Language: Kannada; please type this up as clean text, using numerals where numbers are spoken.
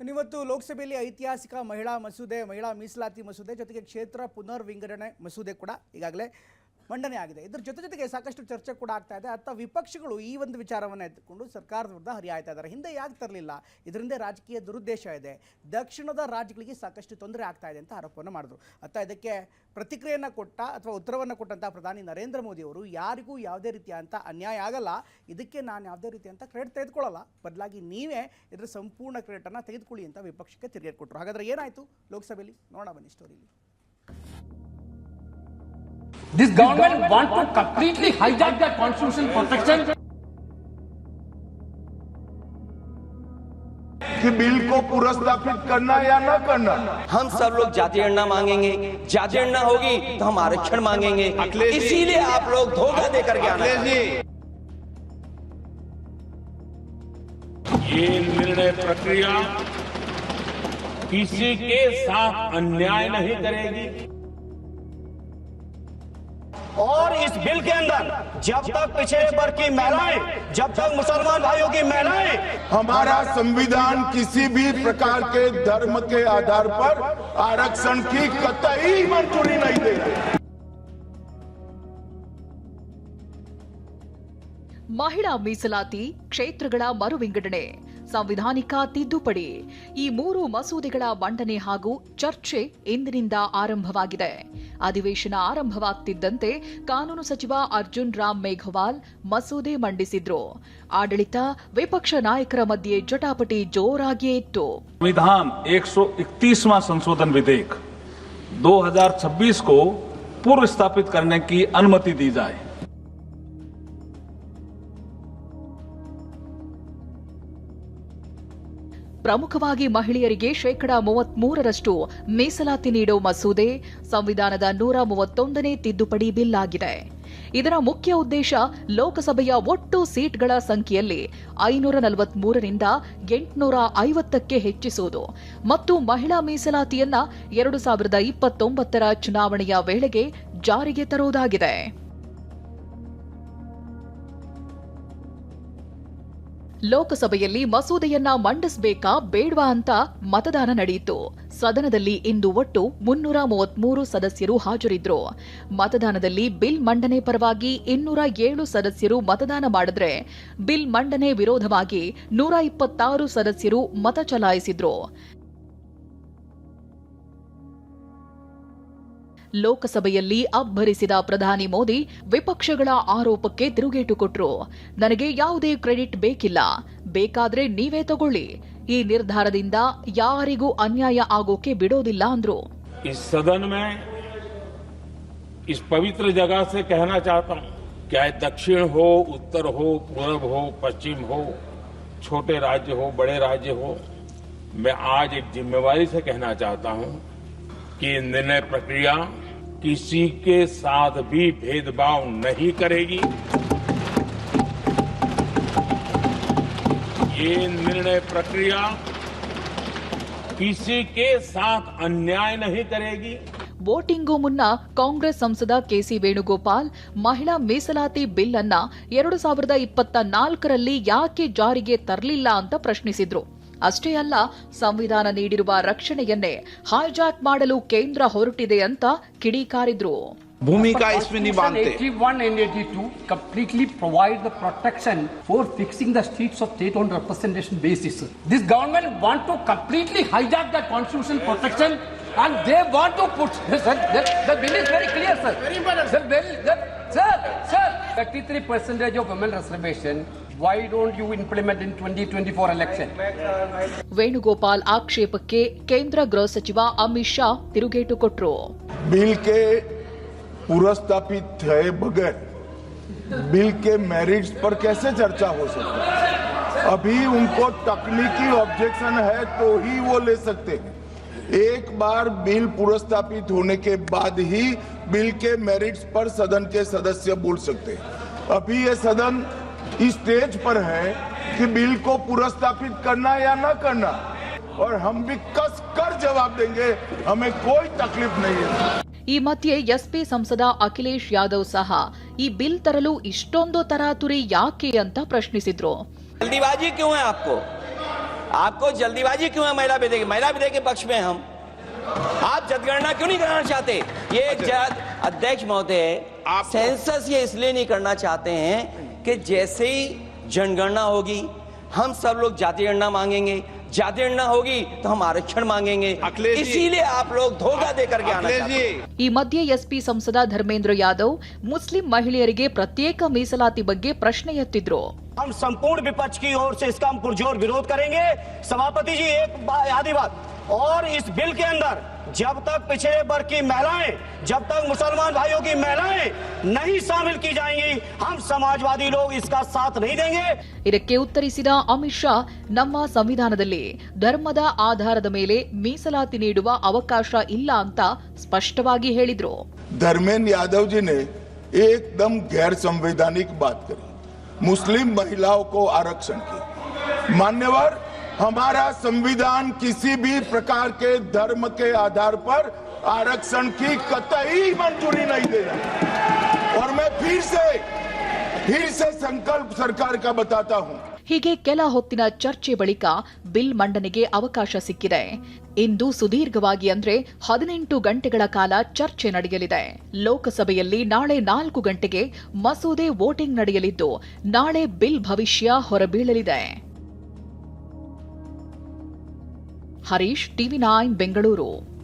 ಇವತ್ತು ಲೋಕಸಭೆಯಲ್ಲಿ ಐತಿಹಾಸಿಕ ಮಹಿಳಾ ಮೀಸಲಾತಿ ಮಸೂದೆ ಜೊತೆಗೆ ಕ್ಷೇತ್ರ ಪುನರ್ವಿಂಗಡಣೆ ಮಸೂದೆ ಕೂಡ ಈಗಾಗಲೇ ಮಂಡನೆ ಆಗಿದೆ. ಇದರ ಜೊತೆಗೆ ಸಾಕಷ್ಟು ಚರ್ಚೆ ಕೂಡ ಆಗ್ತಾ ಇದೆ. ಅತ್ತ ವಿಪಕ್ಷಗಳು ಈ ಒಂದು ವಿಚಾರವನ್ನು ಎತ್ತಿಕೊಂಡು ಸರ್ಕಾರದ ವಿರುದ್ಧ ಹರಿಯಾಯ್ತಾ ಇದ್ದಾರೆ. ಹಿಂದೆ ಯಾಕೆ ತರಲಿಲ್ಲ, ಇದರಿಂದ ರಾಜಕೀಯ ದುರುದ್ದೇಶ ಇದೆ, ದಕ್ಷಿಣದ ರಾಜ್ಯಗಳಿಗೆ ಸಾಕಷ್ಟು ತೊಂದರೆ ಆಗ್ತಾ ಇದೆ ಅಂತ ಆರೋಪವನ್ನು ಮಾಡಿದ್ರು. ಅತ್ತ ಇದಕ್ಕೆ ಪ್ರತಿಕ್ರಿಯೆಯನ್ನು ಕೊಟ್ಟ ಅಥವಾ ಉತ್ತರವನ್ನು ಕೊಟ್ಟಂಥ ಪ್ರಧಾನಿ ನರೇಂದ್ರ ಮೋದಿ ಅವರು ಯಾರಿಗೂ ಯಾವುದೇ ರೀತಿಯಂಥ ಅನ್ಯಾಯ ಆಗಲ್ಲ, ಇದಕ್ಕೆ ನಾನು ಯಾವುದೇ ರೀತಿಯಂಥ ಕ್ರೆಡಿಟ್ ತೆಗೆದುಕೊಳ್ಳಲ್ಲ, ಬದಲಾಗಿ ನೀವೇ ಇದರ ಸಂಪೂರ್ಣ ಕ್ರೆಡಿಟನ್ನು ತೆಗೆದುಕೊಳ್ಳಿ ಅಂತ ವಿಪಕ್ಷಕ್ಕೆ ತಿರುಗೇಟು ಕೊಟ್ಟರು. ಹಾಗಾದರೆ ಏನಾಯಿತು ಲೋಕಸಭೆಯಲ್ಲಿ ನೋಡೋಣ ಬನ್ನಿ ಸ್ಟೋರಿಲಿ. This government want to completely hijack the constitutional protection. कि बिल को पुरस्कृत करना या न करना, हम सब लोग जाति गणना मांगेंगे, जाति गणना होगी तो हम आरक्षण मांगेंगे, इसीलिए आप लोग धोखा दे करके आना। ये निर्णय प्रक्रिया किसी के साथ अन्याय नहीं करेगी और इस बिल के अंदर जब तक पिछड़े वर्ग की महिलाएं, जब तक मुसलमान भाइयों की महिलाएं, हमारा संविधान किसी भी प्रकार के धर्म के आधार पर आरक्षण की कतई मंजूरी नहीं देगा। ಮಹಿಳಾ ಮೀಸಲಾತಿ, ಕ್ಷೇತ್ರಗಳ ಮರುವಿಂಗಡಣೆ, ಸಂವಿಧಾನಿಕ ತಿದ್ದುಪಡಿ, ಈ ಮೂರು ಮಸೂದೆಗಳ ಮಂಡನೆ ಹಾಗೂ ಚರ್ಚೆ ಇಂದಿನಿಂದ ಆರಂಭವಾಗಿದೆ. ಅಧಿವೇಶನ ಆರಂಭವಾಗ್ತಿದ್ದಂತೆ ಕಾನೂನು ಸಚಿವ ಅರ್ಜುನ್ ರಾಮ್ ಮೇಘವಾಲ್ ಮಸೂದೆ ಮಂಡಿಸಿದ್ರು. ಆಡಳಿತ ವಿಪಕ್ಷ ನಾಯಕರ ಮಧ್ಯೆ ಜಟಾಪಟಿ ಜೋರಾಗಿಯೇ ಇತ್ತು. संविधान 131वां संशोधन विधेयक 2026 को पूर्व स्थापित करने की अनुमति दी जाए। ಪ್ರಮುಖವಾಗಿ ಮಹಿಳೆಯರಿಗೆ 33% ಮೀಸಲಾತಿ ನೀಡೋ ಮಸೂದೆ ಸಂವಿಧಾನದ 131ನೇ ತಿದ್ದುಪಡಿ ಬಿಲ್ ಆಗಿದೆ. ಇದರ ಮುಖ್ಯ ಉದ್ದೇಶ ಲೋಕಸಭೆಯ ಒಟ್ಟು ಸೀಟ್ಗಳ ಸಂಖ್ಯೆಯಲ್ಲಿ 543ರಿಂದ 850ಕ್ಕೆ ಹೆಚ್ಚಿಸುವುದು ಮತ್ತು ಮಹಿಳಾ ಮೀಸಲಾತಿಯನ್ನ 2029ರ ಚುನಾವಣೆಯ ವೇಳೆಗೆ ಜಾರಿಗೆ ತರುವುದಾಗಿದೆ. ಲೋಕಸಭೆಯಲ್ಲಿ ಮಸೂದೆಯನ್ನ ಮಂಡಿಸಬೇಕಾ ಬೇಡವಾ ಅಂತ ಮತದಾನ ನಡೆಯಿತು. ಸದನದಲ್ಲಿ ಇಂದು ಒಟ್ಟು 333 ಸದಸ್ಯರು ಹಾಜರಿದ್ರು. ಮತದಾನದಲ್ಲಿ ಬಿಲ್ ಮಂಡನೆ ಪರವಾಗಿ 207 ಸದಸ್ಯರು ಮತದಾನ ಮಾಡಿದ್ರೆ, ಬಿಲ್ ಮಂಡನೆ ವಿರೋಧವಾಗಿ 126 ಸದಸ್ಯರು ಮತ ಚಲಾಯಿಸಿದ್ರು. ಲೋಕಸಭೆಯಲ್ಲಿ ಅಬ್ಬರಿಸಿದ ಪ್ರಧಾನಿ ಮೋದಿ ವಿಪಕ್ಷಗಳ ಆರೋಪಕ್ಕೆ ತಿರುಗೇಟು ಕೊಟ್ರು. ನನಗೆ ಯಾವುದೇ ಕ್ರೆಡಿಟ್ ಬೇಕಿಲ್ಲ, ಬೇಕಾದ್ರೆ ನೀವೇ ತಗೊಳ್ಳಿ, ಈ ನಿರ್ಧಾರದಿಂದ ಯಾರಿಗೂ ಅನ್ಯಾಯ ಆಗೋಕೆ ಬಿಡೋದಿಲ್ಲ ಅಂದ್ರು. इस सदन में इस पवित्र जगह से कहना चाहता हूं, चाहे दक्षिण हो, उत्तर हो, पूर्व हो, पश्चिम हो, छोटे राज्य हो, बड़े राज्य हो, मैं आज एक जिम्मेवारी से कहना चाहता हूं कि निर्णय प्रक्रिया किसी के साथ भी भेदभाव नहीं करेगी। ये निर्णय प्रक्रिया किसी के साथ अन्याय नहीं करेगी। ವೋಟಿಂಗೂ ಮುನ್ನ ಕಾಂಗ್ರೆಸ್ ಸಂಸದ ಕೆಸಿ ವೇಣುಗೋಪಾಲ್ ಮಹಿಳಾ ಮೀಸಲಾತಿ ಬಿಲ್ ಅನ್ನ 2024ರಲ್ಲಿ ಯಾಕೆ ಜಾರಿಗೆ ತರಲಿಲ್ಲ ಅಂತ ಪ್ರಶ್ನಿಸಿದ್ರು. ಅಷ್ಟೇ ಅಲ್ಲ, ಸಂವಿಧಾನ ನೀಡಿರುವ ರಕ್ಷಣೆಯನ್ನೇ ಹೈಜಾಕ್ ಮಾಡಲು ಕೇಂದ್ರ ಹೊರಟಿದೆ ಅಂತ ಕಿಡಿಕಾರಿದ್ರು. भूमिका इसमें निभाते 81 and 82 completely provide the protection for fixing the seats of state on representation basis. This government want to completely hijack the constitutional protection and they want to put the bill is very clear, sir. The bill, sir, 33% of women reservation. Why don't you implement in 2024 election? Venugopal ಆಕ್ಷೇಪಕ್ಕೆ ಕೇಂದ್ರ ಗೃಹ ಸಚಿವ ಅಮಿತ್ ಶಾ ತಿರುಗೇಟು ಕೊಟ್ರು. बिल के पुरस्कृत थे बगैर बिल के मेरिट्स पर कैसे चर्चा हो सकती है? अभी उनको तकनीकी ऑब्जेक्शन है तो ही वो ले सकते हैं। एक बार बिल पुरस्कृत होने के बाद ही बिल के मेरिट्स पर सदन के सदस्य बोल सकते हैं। अभी ये सदन इस स्टेज पर है कि बिल को पुरस्कृत करना या न करना, और हम भी कस कर जवाब देंगे, हमें कोई तकलीफ नहीं है। ಈ ಮಧ್ಯೆ ಎಸ್ಪಿ ಸಂಸದ ಅಖಿಲೇಶ್ ಯಾದವ್ ಸಹ ಈ ಬಿಲ್ ತರಲು ಇಷ್ಟೊಂದು ತರಾತುರಿ ಯಾಕೆ ಅಂತ ಪ್ರಶ್ನಿಸಿದ್ರು. जल्दीबाजी क्यों है आपको? आपको जल्दीबाजी क्यों है महिला विधेयक के पक्ष में हैं हम। आप जनगणना क्यों नहीं कराना चाहते? ये अध्यक्ष महोदय, सेंसस ये इसलिए नहीं करना चाहते हैं कि जैसे ही जनगणना होगी हम सब लोग जाति गणना मांगेंगे, जाति गणना होगी तो हम आरक्षण मांगेंगे, इसीलिए आप लोग धोखा देकर के आना चाहते हैं। ಈ ಮಧ್ಯೆ ಎಸ್ಪಿ ಸಂಸದ ಧರ್ಮೇಂದ್ರ ಯಾದವ್ मुस्लिम ಮಹಿಳೆಯರಿಗೆ ಪ್ರತ್ಯೇಕ ಮೀಸಲಾತಿ ಬಗ್ಗೆ ಪ್ರಶ್ನೆ ಎತ್ತಿದ್ರು. हम संपूर्ण विपक्ष की ओर से इसका हम पुरजोर विरोध करेंगे। सभापति जी, एक आधी बात और, इस बिल के अंदर जब तक पिछड़े वर्ग की महिलाएं, जब तक मुसलमान भाइयों की महिलाएं नहीं शामिल की जाएंगी, हम समाजवादी लोग इसका साथ नहीं देंगे। ಇದಕ್ಕೆ ಉತ್ತರಿಸಿದ ಅಮಿತ್ ಶಾ, ನಮ್ಮ ಸಂವಿಧಾನದಲ್ಲಿ ಧರ್ಮದ ಆಧಾರದ ಮೇಲೆ ಮೀಸಲಾತಿ ನೀಡುವ ಅವಕಾಶ ಇಲ್ಲ ಅಂತ ಸ್ಪಷ್ಟವಾಗಿ ಹೇಳಿದ್ರು. धर्मेंद्र यादव जी ने एकदम गैर संवैधानिक बात करी, मुस्लिम महिलाओं को आरक्षण की। मान्यवर, हमारा संविधान किसी भी प्रकार के धर्म के आधार पर आरक्षण की कतई मंजूरी नहीं देगा। और मैं फिर से संकल्प सरकार का बताता हूं। ಹೀಗೆ ಕೆಲ ಹೊತ್ತಿನ ಚರ್ಚೆ ಬಳಿಕ ಬಿಲ್ ಮಂಡನೆಗೆ ಅವಕಾಶ ಸಿಕ್ಕಿದೆ. ಇಂದು ಸುದೀರ್ಘವಾಗಿ ಅಂದ್ರೆ 18 ಗಂಟೆಗಳ ಕಾಲ ಚರ್ಚೆ ನಡೆಯಲಿದೆ. ಲೋಕಸಭೆಯಲ್ಲಿ ನಾಳೆ 4 ಗಂಟೆಗೆ ಮಸೂದೆ ವೋಟಿಂಗ್ ನಡೆಯಲಿದ್ದು ನಾಳೆ ಬಿಲ್ ಭವಿಷ್ಯ ಹೊರಬೀಳಲಿದೆ. ಹರೀಶ್, ಟಿವಿ9 ಬೆಂಗಳೂರು.